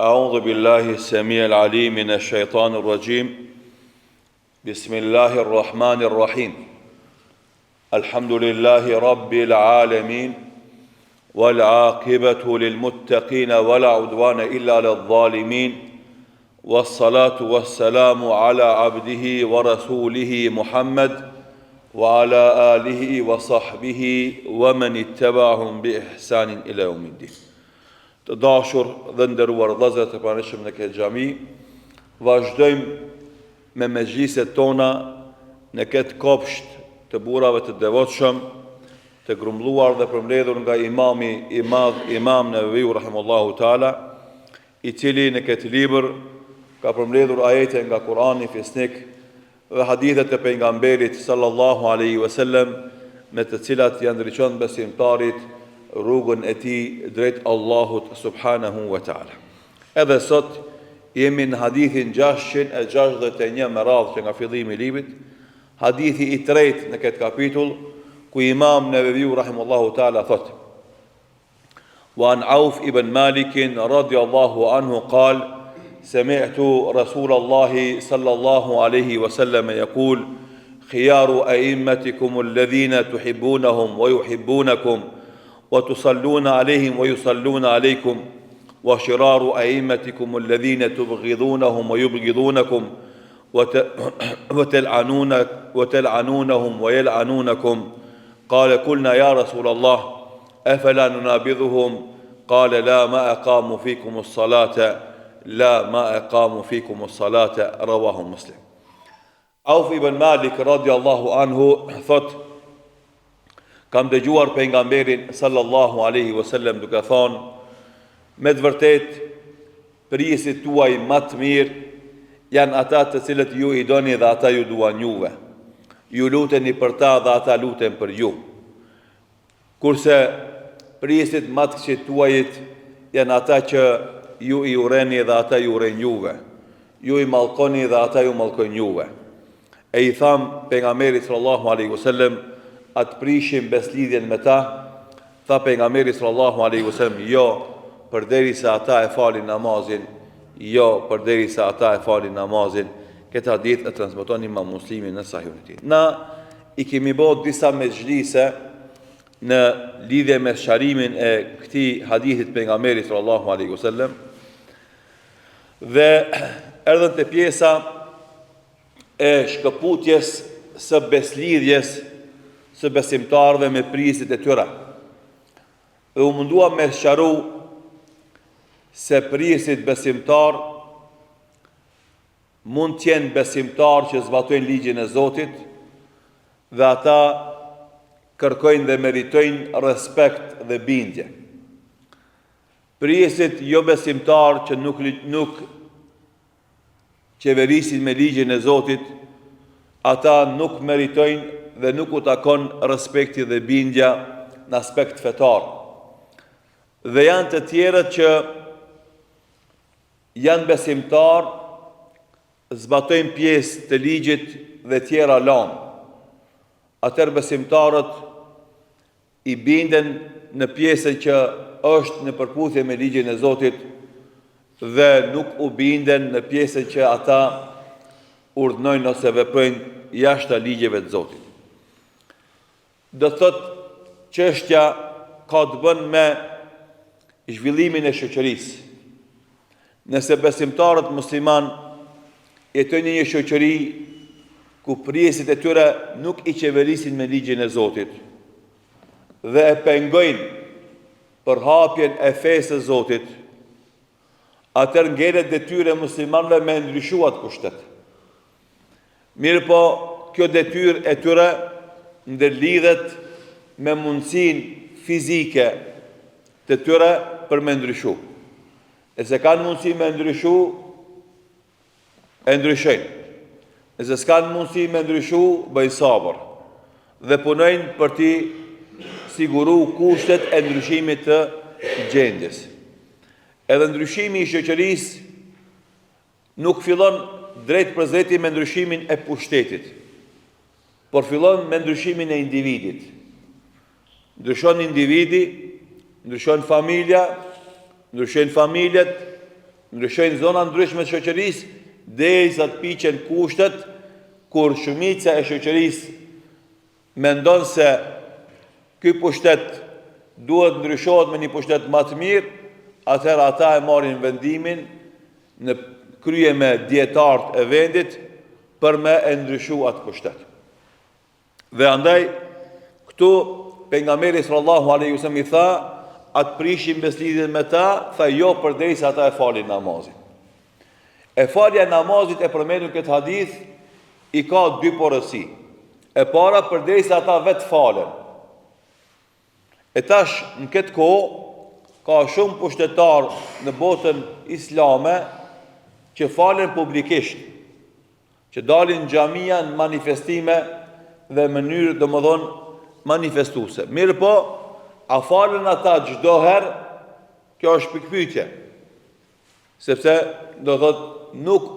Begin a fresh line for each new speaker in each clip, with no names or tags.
أعوذ بالله السميع العليم من الشيطان الرجيم بسم الله الرحمن الرحيم الحمد لله رب العالمين والعاقبة للمتقين ولا عدوان إلا على الظالمين والصلاة والسلام على عبده ورسوله محمد وعلى آله وصحبه ومن اتبعهم بإحسان إلى يوم الدين. Të dashur dhe nderuar vëllezër të pranishëm në këtë xhami, vazhdojmë me mezhliset tona në këtë kopsht të burrave të devotshëm, të grumbulluar dhe përmbledhur nga imami i madh Imam Nevaviu rahimahullahu taala, i cili në këtë libër ka përmbledhur ajete nga Kurani fisnik dhe hadithet e pejgamberit sallallahu alaihi wasallam, me të cilat janë ndriçon besimtarit rrugën e tij drejt Allahut subhanahu wa taala. Edhe sot jemi në hadithin 661 me radhë që nga fillimi i librit, hadithi i tretë në këtë kapitull, ku Imam Nevaviu rahimahullahu taala thot: Wa an Auf ibn Malik radiyallahu anhu qal sami'tu Rasulallahi sallallahu alayhi wa sallam yaqul khiyaru a'immatikum alladhina tuhibbunahum wa yuhibbunakum وتصلون عليهم ويصلون عليكم وشرار أئمتكم الذين تبغضونهم ويبغضونكم وتلعنونهم ويلعنونكم. قال قلنا يا رسول الله أفلا ننابذهم؟ قال لا ما أقاموا فيكم الصلاة لا ما أقاموا فيكم الصلاة. رواه مسلم. Auf ibn Malik radiallahu anhu thot: kam dëgjuar pejgamberin sallallahu alaihi wasallam duke thonë: me të vërtet pryesit tuaj më të mirë janë ata të cilët ju i doni dhe ata ju duan juve. Ju luteni për ta dhe ata luten për ju. Kurse pryesit më të këqij tuajit janë ata që ju i urreni dhe ata ju urrejnë juve. Ju i mallkoni dhe ata ju mallkojnë juve. E i tham pejgamberit sallallahu alaihi wasallam: atë prishim beslidhjen me ta. Tha pejgamberi sallallahu alaihi wasallam: jo, përderisa ata e falin namazin, jo, përderisa ata e falin namazin. Këtë hadith e transmeton Imam Muslimi në Sahihun e tij. Na i kemi bërë disa mezhlise në lidhje me sharimin e këtij hadithit pejgamberit sallallahu alaihi wasallam, dhe erdhën te pjesa e shkëputjes së beslidhjes së besimtarëve me pryesit e tyre. Dhe u mundua me sqaru se pryesit besimtar mund t'jenë besimtar që zbatojnë ligjin e Zotit, dhe ata kërkojnë dhe meritojnë respekt dhe bindje. Pryesit jo besimtar që nuk qeverisin me ligjin e Zotit, ata nuk meritojnë dhe nuk u takon respekti dhe bindja në aspekt fetar. Dhe janë të tjerët që janë besimtar, zbatojnë pjesë të ligjit dhe tjera lanë. Atëherë besimtarët i binden në pjesën që është në përputhje me ligjin e Zotit, dhe nuk u binden në pjesën që ata urdhnojnë ose veprojnë jashtë ligjeve të Zotit. Do thot, çështja ka të bën me zhvillimin e shoqërisë. Nëse besimtarët musliman jetojnë në një shoqëri ku pryesit e tyre nuk i qeverisin me ligjin e Zotit dhe e pengojnë përhapjen e fesë së Zotit, atëherë ngelet detyrë e muslimanëve me ndryshuar kushtet. Mirë po, kjo detyrë e tyre ndërlidhet me mundësinë fizike të tyre për me ndryshu. E se kanë mundësi me ndryshu, e ndryshojnë. E se s'kanë mundësi me ndryshu, bëjnë sabër dhe punojnë për t'i siguru kushtet e ndryshimit të gjendjes. Edhe ndryshimi i shoqërisë nuk fillon drejt për drejti me ndryshimin e pushtetit, por fillon me ndryshimin e individit. Ndryshon individi, ndryshon familja, ndryshojnë familjet, ndryshojnë zona ndryshme të shoqërisë, derisa të piqen kushtet kur shumica e shoqërisë mendon se ky pushtet duhet ndryshohet me një pushtet më të mirë, atëherë ata e marrin vendimin në krye me dietarët e vendit për me e ndryshu atë pushtet. Dhe andaj, këtu pejgamberi sallallahu alaihi wasallam i tha, atë prishim beslidhjen me ta, tha jo përderisa ata e falin namazin. E falja namazit e përmendur këtë hadith i ka dy porësi. E para përderisa ata vetë falen. E tash në këtë kohë ka shumë pushtetar në botën islame që falen publikisht, që dalin në xhamia në manifestime dhe mënyrë domethënë manifestuese. Mirë po, a falen ata çdo herë? Kjo është pikpyetje. Sepse do thotë nuk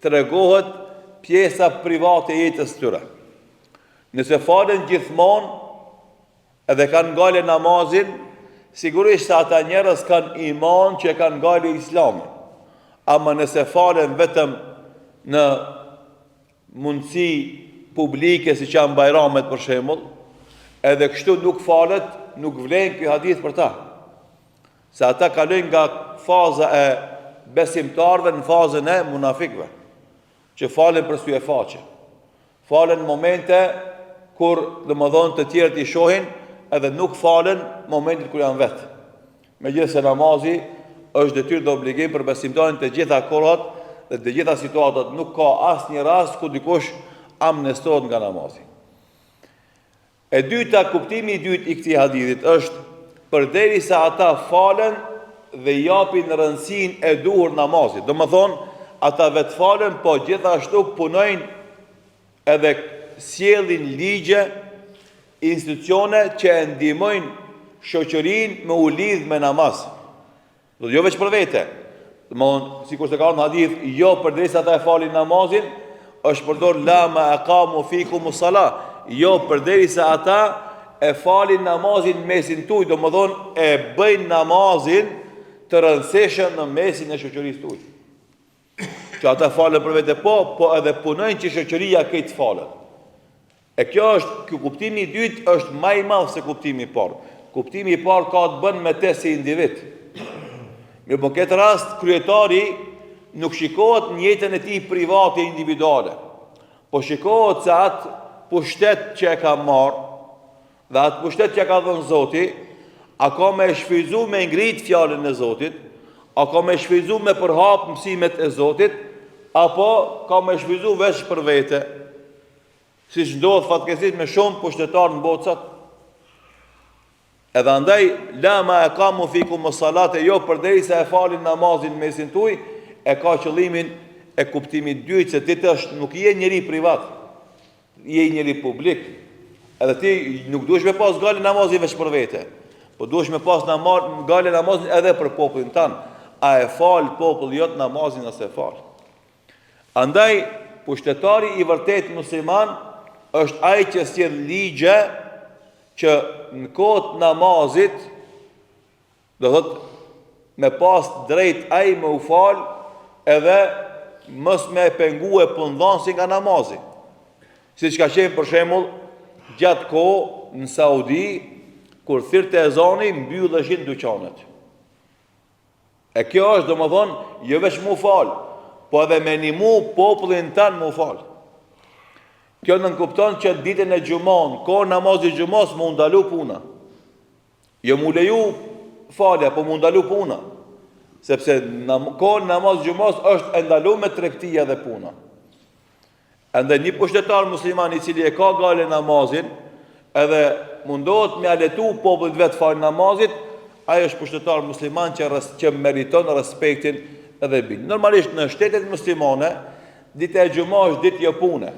tregohet pjesa private e jetës tyre. Nëse falen gjithmonë edhe kanë ngale namazin, sigurisht se ata njerëz kanë iman që kanë ngale islamin. Ama nëse falen vetëm në mundësi publike si që janë bajramet për shembull, edhe kështu nuk falet, nuk vlen ky hadith për ta. Se ata kalojnë nga faza e besimtarëve në fazën e munafikëve, që falen për sy e faqe. Falen në momente kur domethënë të tjerët i shohin, edhe nuk falen momentin kur janë vetë. Megjithëse namazi është detyrë dhe obligim për besimtarin të gjitha kohrat dhe të gjitha situatat, nuk ka asnjë rast ku dikush amnestohet nga namazi. E dyta, kuptimi i dytë i këtij hadithit është përderisa ata falen dhe japin rëndësinë e duhur namazit. Domethënë, ata vetë falen, po gjithashtu punojnë edhe sjellin ligje, institucione që e ndihmojnë shoqërinë me u lidh me namaz. Do jo veç për vete. Domthon, sikur se ka në hadith, jo përderisa ata e falin namazin, është përdor la ma aqamu fikumus salah. Jo përderisa ata e falin namazin në mesin tuaj, domthon e bëjnë namazin të rëndësishëm në mesin e shoqërisë tuaj. Që ata falen për vete po edhe punojnë që shoqëria këtë falet. E kjo është, ky kuptimi i dytë është më i madh se kuptimi i parë. Kuptimi i parë ka të bën me te si individ. Mirë, po në këtë rast kryetari nuk shikohet në jetën e tij private individuale, po shikohet se atë pushtet që e ka marrë dhe atë pushtet që e ka dhënë Zoti, a ka me shfryzu me ngrit fjalën e Zotit, a ka me shfryzu me përhap mësimet e Zotit, apo ka me shfryzu veç për vete, si që ndodhë fatkeqësisht me shumë pushtetarë në bocat. Edhe andaj, la ma aqamu fikumus salate, jo përderisa e falin namazin mesin tuaj, e ka qëllimin e kuptimit dytë, se ti nuk je njeri privat, je njeri publik. Edhe ti nuk duhesh me pas gale namazin veç për vete, po duhesh me pas gale namazin edhe për popullin tanë. A e fal popull jot namazin as e fal. Andaj, pushtetari i vërtet musliman është ai që sjell ligje që në kohët namazit, do thot me pas drejt ai me u fal, edhe mos me pengue punëdhënësin nga namazi. Siç ka qenë për shembull gjatë kohë në Saudi, kur thirrte ezani mbylleshin dyqanet. E kjo është domethënë jo vetëm mu fal, po edhe me nimu popullin tanë mu fal. Kjo nënkupton që ditën e xumon, kohë namazit xumos mu ndalu puna. Jo mu leju falja, po mu ndalu puna. Sepse kohë namazit xumos është e ndalu me tregtia dhe puna. Ende një pushtetar musliman i cili e ka gale namazin, edhe mundohet me aletu popullit vetë falë namazit, ai është pushtetar musliman që meriton respektin edhe bin. Normalisht në shtetet muslimane, ditë e xumos është ditë jo pune.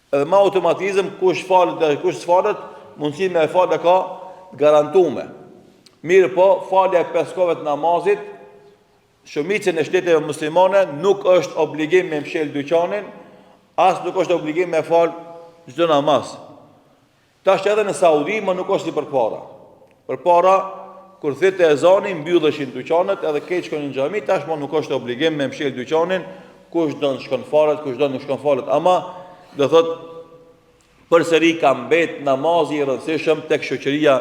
Edhe ma automatizëm kush falet dhe kush s'falet, mundësi me e falë ka garantume. Mirë po, falja e peskove të namazit, shumicën e shteteve muslimane nuk është obligim me mshel dyqanin, as nuk është obligim me falë çdo namaz. Tash edhe në Saudi, më nuk është si përpara. Përpara, kur thirrte ezanin mbylleshin dyqanet edhe keq shkonin në xhami, tashmë nuk është obligim me mshël dyqanin, kush do të shkon falet, kush do nuk shkon falet, ama do thot përsëri ka mbet namazi i rëndësishëm tek shoqëria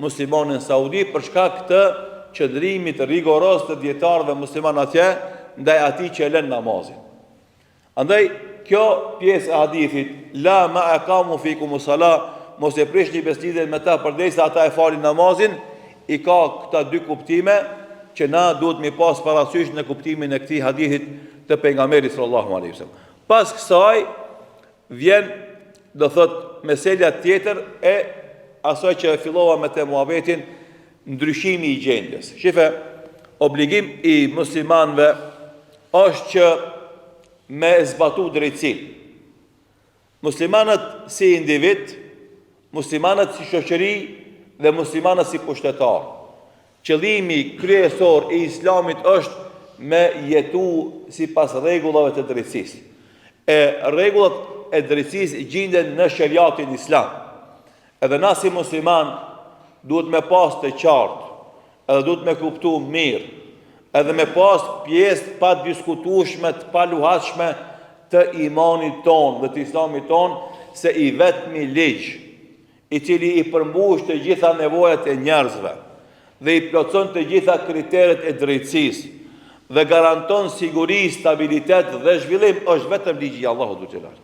muslimane në Saudi për shkak të qëndrimit rigoros të dietarëve musliman atje ndaj atij që e lën namazin. Andaj kjo pjesë e hadithit, la ma aqamu fikum as-salah, mos e prishni beslidhen me ta përderisa ata e falin namazin, i ka këta dy kuptime që na duhet mi pas parasysh në kuptimin e këtij hadithit të pejgamberit sallallahu alaihi wasallam. Pas kësaj vjen do thot meselja tjetër e asaj që fillova me të muhabetin, ndryshimi i gjendjes. Shife, obligim i muslimanëve është që me zbatu drejtësinë. Muslimanët si individ, muslimanët si shoqëri dhe muslimanët si pushtetar. Qëllimi kryesor i islamit është me jetu sipas rregullave të drejtësisë. E rregullat e drejtësisë gjenden në shariatin islam. Edhe na si musliman duhet me pas të qartë, edhe duhet me kuptu mirë, edhe me pas pjesë pa diskutueshme, të pa luhatshme të imanit ton dhe të islamit ton, se i vetmi ligj i cili i përmbush të gjitha nevojat e njerëzve dhe i plotson të gjitha kriteret e drejtësisë dhe garanton siguri, stabilitet dhe zhvillim, është vetëm ligji i Allahut xhelal.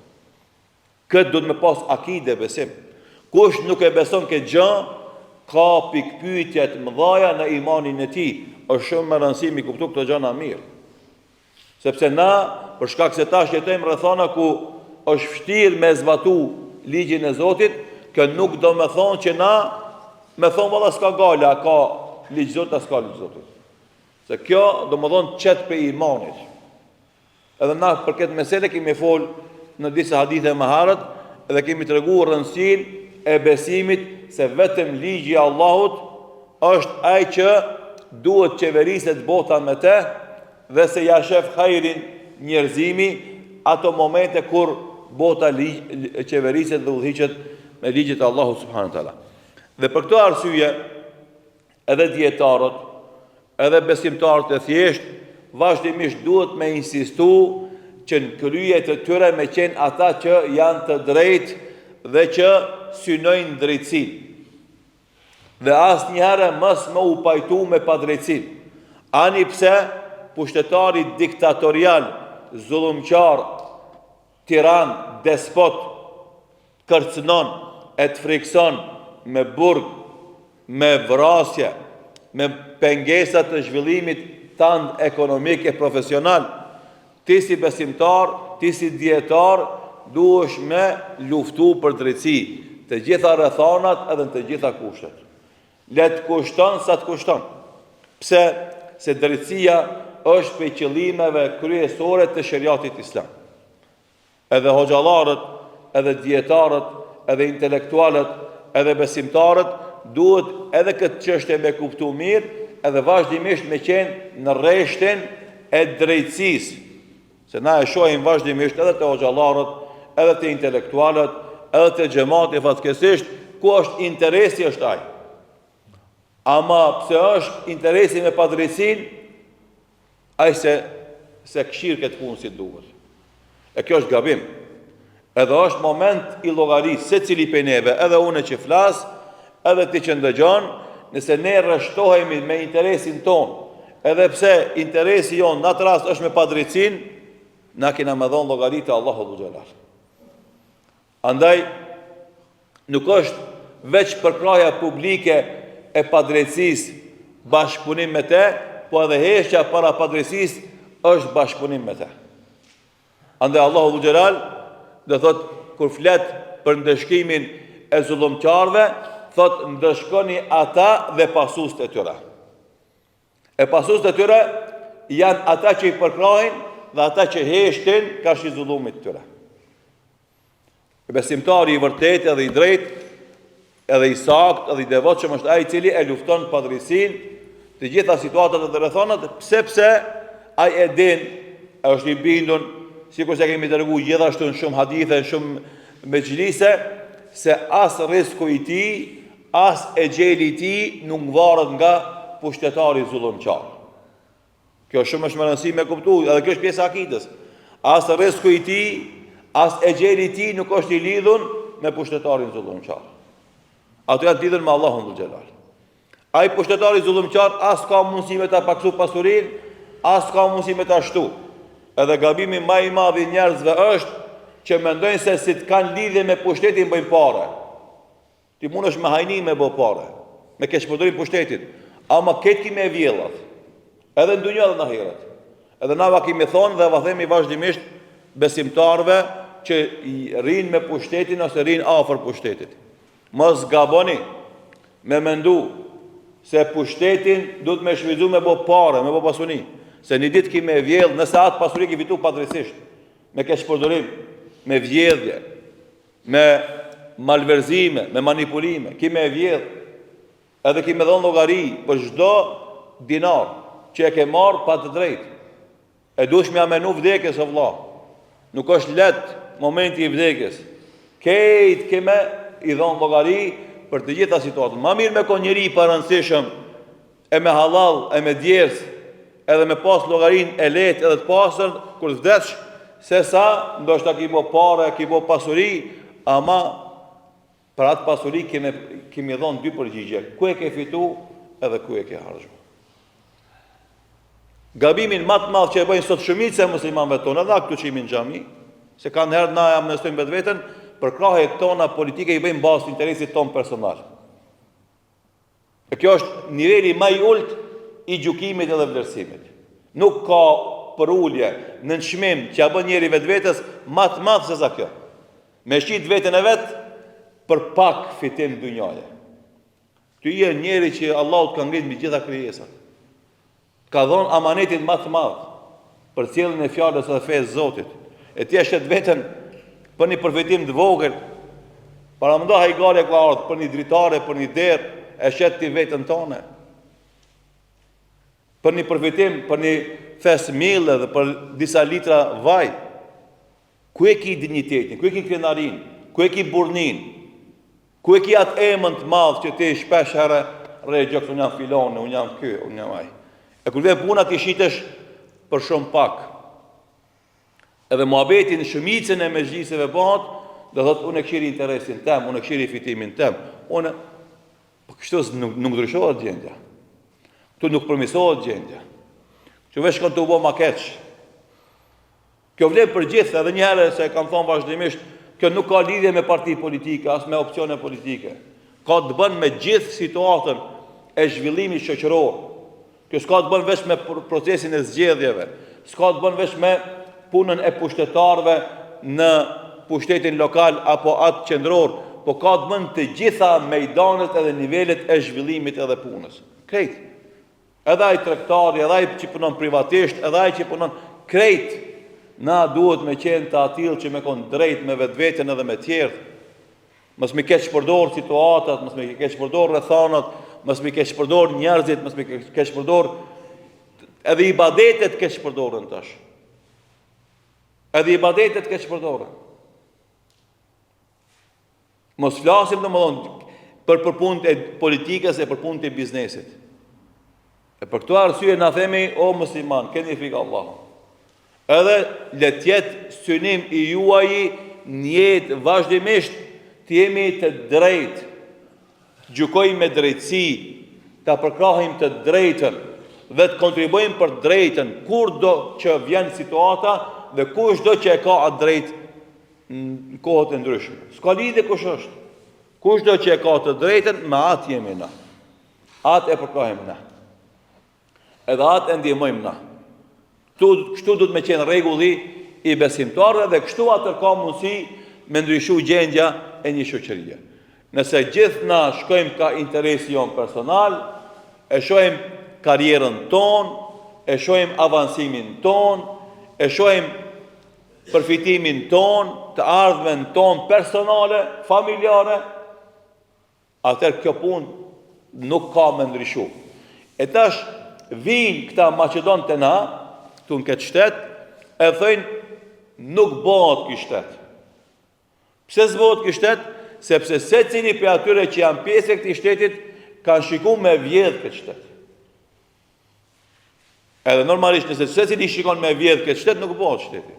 Këtë duhet me pas akide besim. Kush nuk e beson këtë gjë, ka pikpyetje të mëdha në imanin e tij. Është shumë më rëndësishme mi kuptu këto gjëra mirë. Sepse na, për shkak se tash jetojmë rrethana ku është vështirë me zbatu ligjin e Zotit, kjo nuk do me thonë që na me thonë valla s'ka gala, ka ligj Zotit, s'ka ligj Zotit. Se kjo do më thonë qetë për imanit. Edhe na për këtë mesele kemi fol në disa hadithe më herët, edhe kemi treguar rëndësinë e besimit se vetëm ligji i Allahut është ai që duhet qeveriset bota me te dhe se ja shef hajrin njerëzimi ato momente kur bota qeveriset dhe udhëhiqet me ligjet e Allahut subhanahu wa taala. Dhe për këtë arsye edhe dietarët, edhe besimtarët e thjesht vazhdimisht duhet me insistu që në krye të tyre me qenë ata që janë të drejtë dhe që synojnë drejtësinë. Dhe asnjëherë mos më u pajtu me padrejtësinë. Ani pse pushtetari diktatorial, zullumqar, tiran, despot, kërcënon, e të frikson me burg, me vrasje, me pengesat të zhvillimit tanë ekonomik e profesional, ti si besimtar, ti si dietar, duhesh me luftu për drejtësi, të gjitha rrethanat edhe të gjitha kushtet. Le të kushton sa të kushton. Pse? Se drejtësia është për qëllimeve kryesore të shariatit islam. Edhe hoxhallarët, edhe dietarët, edhe intelektualët, edhe besimtarët duhet edhe këtë çështje me kuptu mirë, edhe vazhdimisht me qenë në rreshtin e drejtësisë. Se na e shohim vazhdimisht edhe të hoxhallarët, edhe të intelektualët, edhe të xhamati fatkeqësisht ku është interesi është ai. Ama pse është interesi me padrejtësinë, ai se këshir këtë punë si duhet. E kjo është gabim. Edhe është moment i llogarisë secili prej neve, edhe unë që flas, edhe ti që ndëgjon, nëse ne rreshtohemi me interesin ton, edhe pse interesi jon në atë rast është me padrejtësinë, na kena më dhënë llogaritë Allahu xhalal. Andaj nuk është veç përkraja publike e padrejtësisë bashkëpunim me te, po edhe heqja para padrejtësisë është bashkëpunim me te. Andaj Allahu xhalal do thot kur flet për ndëshkimin e zullumqarëve, thot ndëshkoni ata dhe pasuesit e tyre. E pasuesit e tyre janë ata që i përkrahin dhe ata që heshtin kashë zullumit të tyre. Besimtari i vërtet edhe i drejt, edhe i sakt, edhe i devotshëm është ai i cili e lufton padrejtësinë të gjitha situatat dhe rrethonat, pse ai e din, është i bindur, sikur se kemi treguar gjithashtu në shumë hadithe, në shumë mexhlise, se as risku i tij, as e gjeli ti nuk varet nga pushtetari zullumqar. Kjo shumë është më rëndësi me kuptu, edhe kjo është pjesë akidës. As rrezku i ti, as e gjeli ti nuk është i lidhun me pushtetarin zullumqar. Ato janë lidhur me Allahun dhul xhelal. Ai pushtetari zullumqar as ka mundësi me ta paksu pasurinë, as ka mundësi me ta shtu. Edhe gabimi më i madh i njerëzve është që mendojnë se si të kanë lidhje me pushtetin bëjnë pare. Ti mundesh me hajni me bë pare, me keqpërdorim pushtetit, ama këtë kime e vjellat, edhe në dunjë edhe në ahiret. Edhe na kemi thonë dhe va themi vazhdimisht besimtarve që rinë me pushtetin ose rinë afër pushtetit. Mos gaboni me mendu se pushtetin duhet me shvizu me bë pare, me bë pasuni. Se një ditë kime e vjell, nëse atë pasuri ki fitu padrejtisht, me keqpërdorim, me vjedhje, me malverzime, me manipulime, kime e vjedh, edhe kime dhënë llogari për çdo dinar që e ke marrë pa të drejtë. E duhesh me amenu vdekjes o vëlla. Nuk është let momenti i vdekjes. Kejt kime i dhënë llogari për të gjitha situatën. Ma mirë me kon njëri i parëndësishëm, e me halal, e me djersë, edhe me pas llogarin e lehtë edhe të pastër kur vdesh, se sa ndoshta ki bo pare, ki bo pasuri, ama për atë pasuri kemi dhënë dy përgjigje. Ku e ke fitu edhe ku e ke harxhu. Gabimin më të madh që e bëjnë sot shumica e muslimanëve tonë, edhe këtu që jemi në xhami, se kanë herë na amnestojmë vetveten, për krahjet tona politike i bëjmë bazë interesit ton personal. E kjo është niveli më i ulët i gjykimit edhe vlerësimit. Nuk ka përulje në çmim që ja bën njëri vetvetes më të madh se sa kjo. Me shit veten e vet për pak fitim dynjaje. Ty je njëri që Allahu të ka ngritur mbi gjitha krijesat. Ka dhënë amanetin më të madh për cilën e fjalës së fesë Zotit. E ti e shet veten për një përfitim të vogël. Para më ndohaj gale ka ardhur për një dritare, për një derë, e shet ti veten tonë. Për një përfitim, për një fes mille dhe për disa litra vaj. Ku e ki dignitetin, ku e ki krenarin, ku e ki burnin, ku e ki atë emën të madhë që ti shpesh herë gjokës, unë jam filone, unë jam ky, unë jam aj. E kur vjen puna ti shitesh për shumë pak. Edhe muhabetin shumicën e mezhliseve bëhat, do thotë unë e këshiri interesin tem, unë e këshiri fitimin tem. Unë, po kështu nuk ndryshohet gjendja. Tu nuk përmisohet gjendja. Që vesh kanë të ubo ma keq. Kjo vlen për gjithë, edhe një herë se kam thonë vazhdimisht, kjo nuk ka lidhje me parti politike, as me opcione politike. Ka të bën me gjithë situatën e zhvillimit shoqëror. Kjo s'ka të bën vesh me procesin e zgjedhjeve, s'ka të bën vesh me punën e pushtetarëve në pushtetin lokal apo atë qendror, po ka të bën të gjitha mejdanet edhe nivelet e zhvillimit edhe punës. Krejt. Edhe ai tregtari, edhe ai që punon privatisht, edhe ai që punon krejt, na duhet me qenë të atill që me kon drejt me vetveten edhe me tjerë. Mos me keq përdor situatat, mos me keq përdor rrethanat, mos me keq përdor njerëzit, mos me keq përdor edhe ibadetet keq përdoren tash. Edhe ibadetet keq përdoren. Mos flasim domethënë për punët e politikës e për punët e biznesit. E për këto arsye na themi o musliman, keni frikë Allahut. Edhe le të jetë synim i juaj në jetë vazhdimisht të jemi të drejtë, gjykojmë me drejtësi, ta përkrahim të drejtën dhe të kontribuojmë për drejtën kurdo që vjen situata dhe kushdo që e ka atë drejtë në kohët e ndryshme. S'ka lidhje kush është. Kushdo që e ka të drejtën, me atë jemi na. Atë e përkrahim na. Edhe atë e ndihmojmë na. Kështu du të me qenë regulli i besimtarëve dhe kështu atër ka mundësi me ndryshu gjendja e një shoqërie. Nëse gjithë na shkojmë ka interesi jonë personal, e shojmë karierën tonë, e shojmë avansimin tonë, e shojmë përfitimin tonë, të ardhmen tonë personale, familjare, atër kjo punë nuk ka me ndryshu. E tash vinë këta Maqedon të na, këtu në këtë shtet, e thëjnë nuk bëhet ky shtet. Pse s'bëhet ky shtet? sepse secili prej atyre që janë pjesë e këtij shtetit kanë shikuar me vjedh këtë shtet. Edhe normalisht nëse secili shikon me vjedh këtë shtet nuk bëhet shteti.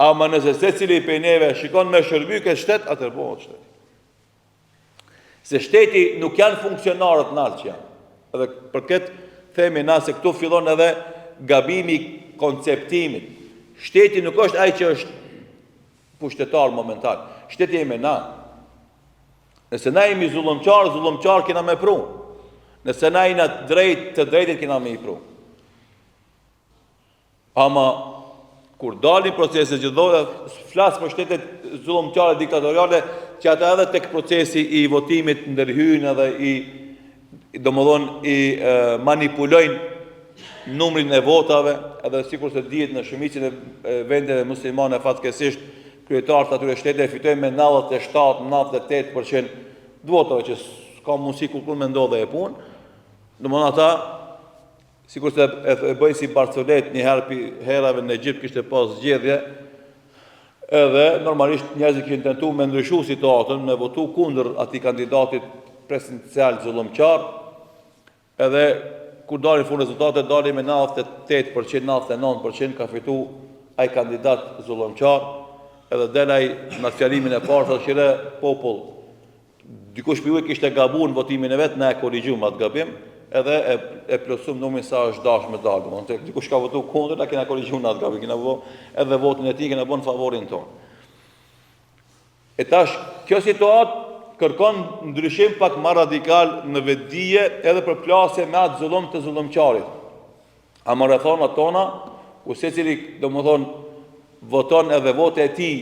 Ama nëse secili prej neve shikon me shërby këtë shtet, atëherë bëhet shteti. Se shteti nuk janë funksionarët nalë që janë. Edhe për këtë themi na se këtu fillon edhe gabimi konceptimit. Shteti nuk është ai që është pushtetar momentan. Shteti jemi na. Nëse na jemi zullumqar kena me pru. Nëse na jena të drejtit kena me i pru. Ama kur dalin proceset gjithdojë, flasë për shtetet zullumqare diktatoriale, që ata edhe tek procesi i votimit ndërhyjnë edhe i manipulojnë numrin e votave, edhe sikur se dihet në shumicën e vendeve muslimane fatkesisht kryetarët atyre shtete fitojnë me 97-98% të votave, që s'ka mundësi kur me ndodhe e punë. Domthonjë ata sikur se e bëjnë si Barcolet një herave në Egjipt kishte pas zgjedhje, edhe normalisht njerëzit kishin tentuar me ndryshu situatën, me votu kundër atij kandidatit presidencial zullumqar, edhe kur dalin fund rezultatet dalin me 98%, 99% ka fitu ai kandidat zullumqar, edhe del ai në fjalimin e parë thotë që popull, dikush për ju kishte gabuar në votimin e vet, na e korrigjum atë gabim. Edhe e plotësum numrin sa është dashur me dalë. Domethënë dikush ka votuar kundër, na kena korrigjuar atë gabim, kena vë edhe votin e tij kena bën favorin ton. E tash kjo situatë kërkon ndryshim pak më radikal në vetdije edhe për plasje me atë zullum të zullumqarit. Ama rrethonat tona, ku secili domethënë voton edhe voti e tij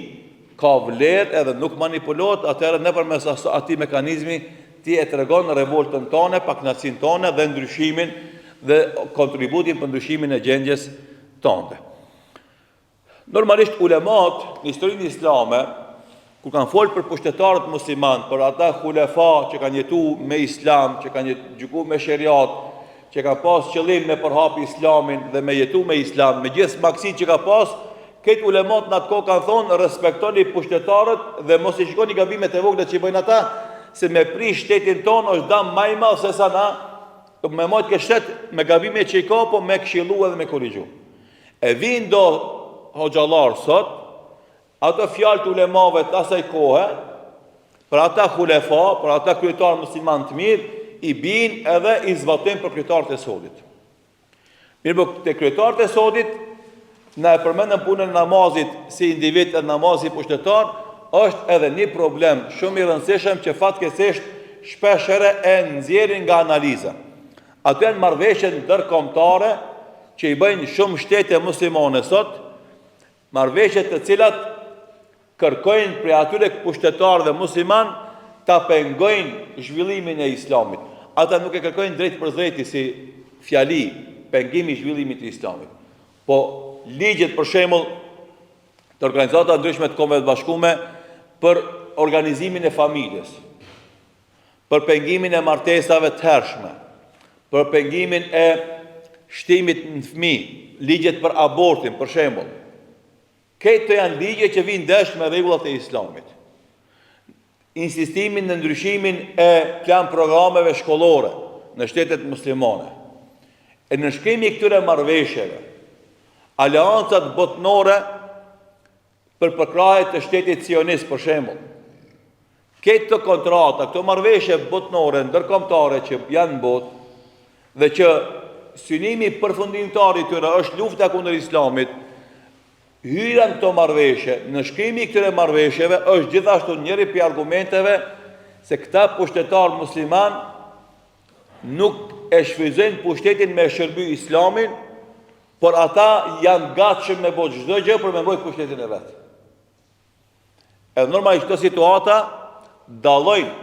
ka vlerë edhe nuk manipulohet, atëherë nëpërmes atij mekanizmi ti e tregon revoltën tonë, pakënaqësinë tonë dhe ndryshimin dhe kontributin për ndryshimin e gjendjes tonë. Normalisht ulemat në historinë islame, kur kanë folë për pushtetarët musliman, për ata hulefa që kanë jetuar me islam, që kanë gjykuar me sheriat, që kanë pas qëllim me përhap islamin dhe me jetu me islam, me gjithë maksit që ka pas, këtë ulemat në atë kohë kanë thonë respektoni pushtetarët dhe mos i shikoni gabimet e vogla që i bëjnë ata, se me prish shtetin tonë është dam më i madh se sa na me mojt ke shtet me gabime që i ka, po me këshillu edhe me korrigju. E vinë do hoxhallar sot, ato fjalë të ulemave të asaj kohe, për ata hulefa, për ata kryetarë musliman të mirë, i binë edhe i zbatojnë për kryetarët e sotit. Mirë, po te kryetarët e sotit, na e përmendën punën e namazit si individ e namazit pushtetar, është edhe një problem shumë i rëndësishëm që fatkeqësisht shpeshherë e nxjerrin nga analiza. Ato janë marrëveshje ndërkombëtare që i bëjnë shumë shtete muslimane sot, marrëveshje të cilat kërkojnë prej atyre pushtetarëve musliman ta pengojnë zhvillimin e islamit. Ata nuk e kërkojnë drejt për drejti si fjali pengimi i zhvillimit të islamit. Po ligjet për shembull të organizata ndryshme të Kombeve të Bashkuara për organizimin e familjes, për pengimin e martesave të hershme, për pengimin e shtimit në fëmijë, ligjet për abortin, për shembull. Këto janë ligje që vijnë dash me rregullat e islamit. Insistimin në ndryshimin e plan programeve shkollore në shtetet muslimane. E në shkrimi i këtyre marrëveshjeve, aleancat botnore për përkrahje të shtetit sionist, për shembull. Këto kontrata, këto marrëveshje botnore ndërkombëtare që janë në botë dhe që synimi përfundimtar i tyre është lufta kundër islamit, hyrja në këto marrëveshje, në shkrimi i këtyre marrëveshjeve është gjithashtu njëri prej argumenteve se këta pushtetar musliman nuk e shfrytëzojnë pushtetin me shërby islamin, por ata janë gatshëm me bëj çdo gjë për me mbajtur pushtetin e vet. Edhe normalisht këto situata dallojnë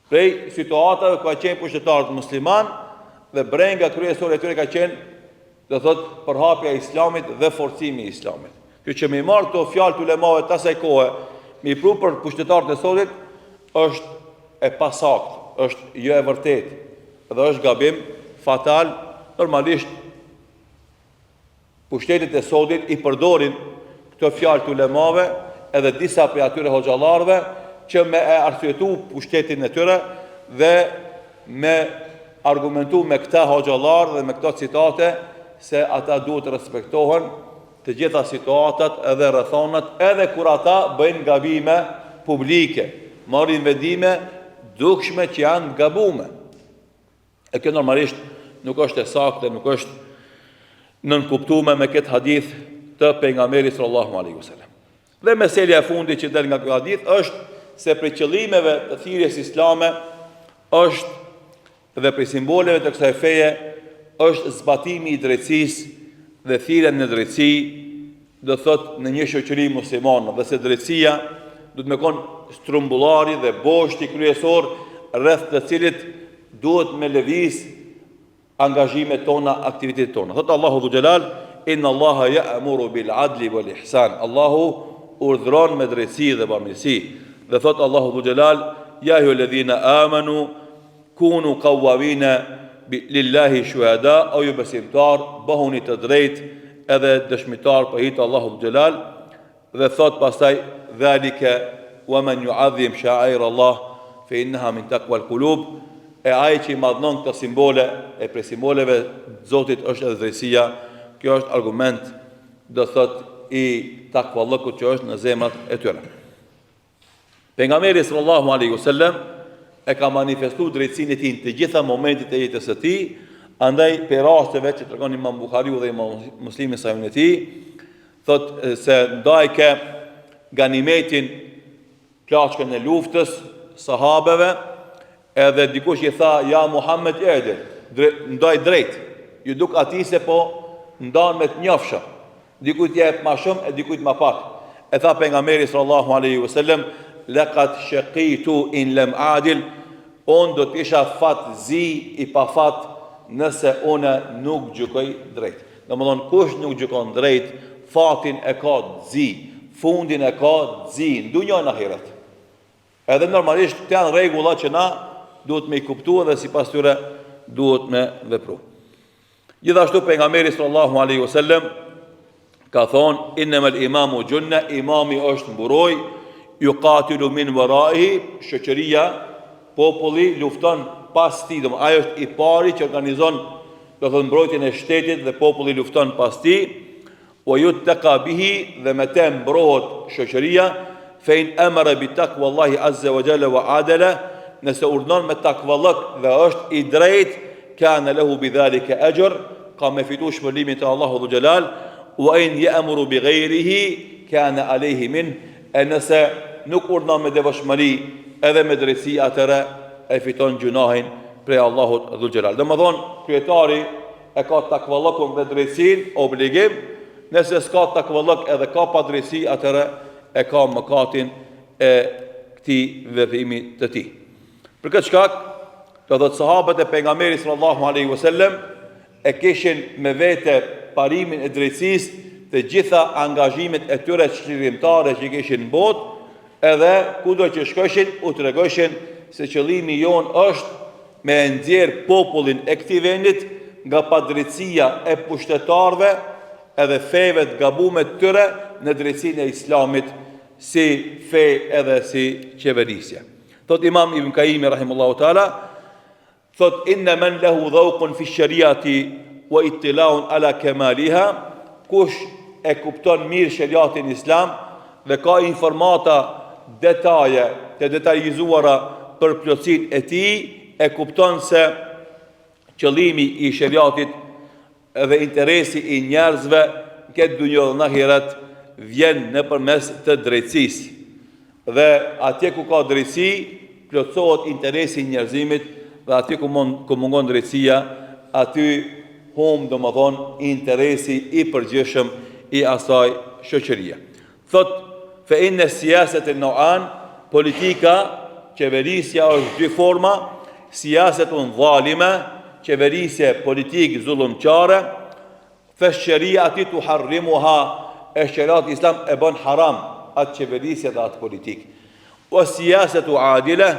prej situatave ku ka qenë pushtetarët musliman dhe brenga kryesore e tyre ka qenë, do thotë, përhapja e islamit dhe forcimi i islamit. Kjo që më marr këto fjalë të ulemave të asaj kohe, më pru për pushtetarët e sotit është e pasakt, është jo e vërtetë dhe është gabim fatal. Normalisht pushtetit e sotit i përdorin këto fjalë të ulemave edhe disa prej atyre hoxhallarëve që me e arsyetu pushtetin e tyre dhe me argumentu me këta hoxhallar dhe me këta citate se ata duhet të respektohen të gjitha situatat edhe rrethonat, edhe kur ata bëjnë gabime publike, marrin vendime dukshme që janë gabume. E kjo normalisht nuk është e saktë, nuk është nënkuptuar me këtë hadith të pejgamberit sallallahu alaihi wasallam. Dhe meselja e fundit që del nga ky hadith është se për qëllimeve të thirrjes islame është dhe për simboleve të kësaj feje është zbatimi i drejtësisë dhe thirrja në drejtësi, do thot në një shoqëri muslimane, dhe se drejtësia do të më kon strumbullari dhe boshti kryesor rreth të cilit duhet me lëviz angazhimet tona, aktivitetet tona. Thot Allahu dhu xhelal, inna Allaha ya'muru bil adli wal ihsan. Allahu urdhron me drejtësi dhe bamirësi. Dhe thot Allahu dhu xhelal, ya ayyuhalladhina amanu kunu qawwamina lillahi shuhada, o ju besimtar, bëhuni të drejtë edhe dëshmitar për hir të Allahut xhelal. Dhe thot pastaj, dhalika wa man yu'adhim sha'air Allah fa innaha min taqwa al-qulub. E ai që i madhnon këto simbole, e për simboleve Zotit është edhe drejtësia. Kjo është argument, do thot, i takvallëkut që është në zemrat e tyre. Pejgamberi sallallahu alaihi wasallam e ka manifestuar drejtësinë e tij të gjitha momentet e jetës së tij, andaj për rasteve që tregon Imam Buhariu dhe Imam Muslimi sa e tij, thot se ndajke ganimetin, plaçkën e luftës sahabeve, edhe dikush i tha, ja Muhammed erdhi, ndaj drejt, ju duk ati se po ndan me të njofshë, dikujt jep ma shumë e dikujt ma pak. E tha pejgamberi sallallahu alaihi wasallam, laqad shaqitu in lam adil, on do të isha fatzi i pa fat nëse une nuk gjykoj drejt. Domethënë kush nuk gjykon drejt, fatin e ka zi, fundin e ka zi, në dunjën e ahiret. Edhe normalisht të janë rregulla që na duhet me i kuptua dhe sipas tyre duhet me vepru. Gjithashtu pejgamberi sallallahu alaihi wasallam ka thonë, innamal imamu junna, imami është mburoj, yuqatilu min waraihi, shoqëria, populli lufton pas tij, ai është i pari që organizon, do të thotë, mbrojtjen e shtetit dhe populli lufton pas tij, wa yuttaqa bihi, dhe me të mbrohet shoqëria, fe in amara bi taqwa Allahi azza wa jalla wa adala, nëse urdhon me takvallëk dhe është i drejt, kana lahu bidhalika ajr, ka me fitu shpëlimin te Allahu dhu xhelal, wa in ya'muru bi ghayrihi kana alayhi min, e nëse nuk urdhon me devotshmëri edhe me drejtësi, atëre e fiton gjunahin prej Allahut dhu xhelal. Domethënë kryetari e ka takvallëkun dhe drejtësinë obligim, nëse s'ka takvallëk edhe ka pa drejtësi, atëre e ka mëkatin e këtij veprimi të tij. Për këtë shkak, do thotë sahabët e pejgamberit sallallahu alaihi wasallam e kishin me vete parimin e drejtësisë të gjitha angazhimet e tyre çlirimtare që kishin në botë, edhe kudo që shkojshin u tregojshin se qëllimi jon është me nxjerr popullin e këtij vendit nga padrejtësia e pushtetarëve edhe feve të gabuara të tyre në drejtsinë e Islamit si fe edhe si qeverisje. Thot Imam Ibn Qayyim rahimahullahu taala, thot inna man lahu dhawqun fi shariati wa ittila'un ala kamaliha, kush e kupton mirë shariatin islam dhe ka informata detaje të detajzuara për plotësinë e tij, e kupton se qëllimi i shariatit dhe interesi i njerëzve këtë dunjë dhe në ahiret vjen nëpërmes të drejtësisë. Dhe atje ku ka drejtësi, plotësohet interesi i njerëzimit, dhe atje ku mungon drejtësia, aty domethënë interesi i përgjithshëm i asaj shoqërie. Thot fe inna siyasata an, politika, qeverisja është dy forma, siyasatun zalime, qeverisje politik zullumqare, fe shariati tuharrimuha, e shariat islam e bën haram atë qeverisje dhe atë politik. O siyasatu adile,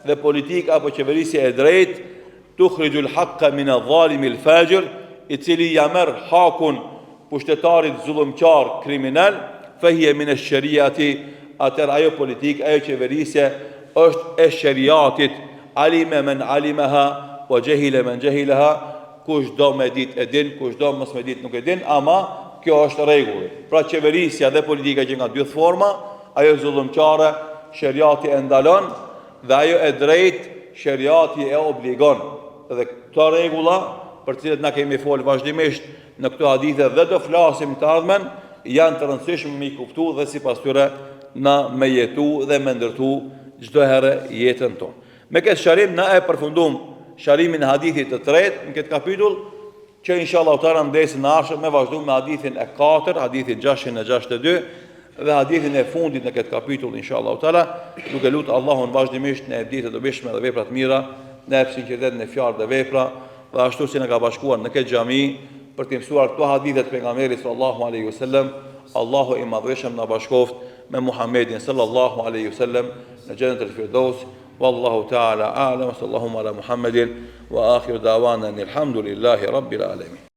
dhe politik apo qeverisje e drejt, tukhrijul haqqa min adh-dhalimi al-fajir, i cili ja merr hakun pushtetarit zullumqar kriminal, fa hiya min ash-shariati atër ajo politik, ajo qeverisje është e shariatit, alime men alimeha, o gjehile men gjehileha, kush do me dit e din, kush do mos me dit nuk e din, ama kjo është rregulli. Pra qeverisja dhe politika që nga dy forma, ajo zullumqare, shariati e ndalon, dhe ajo e drejt, shariati e obligon. Dhe këto rregulla, për cilët na kemi folë vazhdimisht në këto hadithe dhe do flasim të ardhmen, janë të rëndësishme me i kuptu dhe sipas tyre na me jetu dhe me ndërtu çdo herë jetën tonë. Me këtë sharim na e përfundum sharimin e hadithit të tretë në këtë kapitull, që inshallah taala ndesën në ardhshëm me vazhdu me hadithin e 4, hadithin 662 dhe hadithin e fundit në këtë kapitull inshallah taala, duke lutur Allahun vazhdimisht në ditë të dobishme dhe vepra të mira, në sinqeritet në fjalë dhe vepra, dhe ashtu si na ka bashkuar në këtë xhami për të mësuar këto hadithe të pejgamberit sallallahu alaihi wasallam. Allahu i madhëshëm na bashkoft me Muhammedin sallallahu alaihi wasallam në xhenetul firdaus. Wallahu ta'ala a'lam, sallallahu ala Muhammedin wa akhiru da'wana alhamdulillahi rabbil alamin.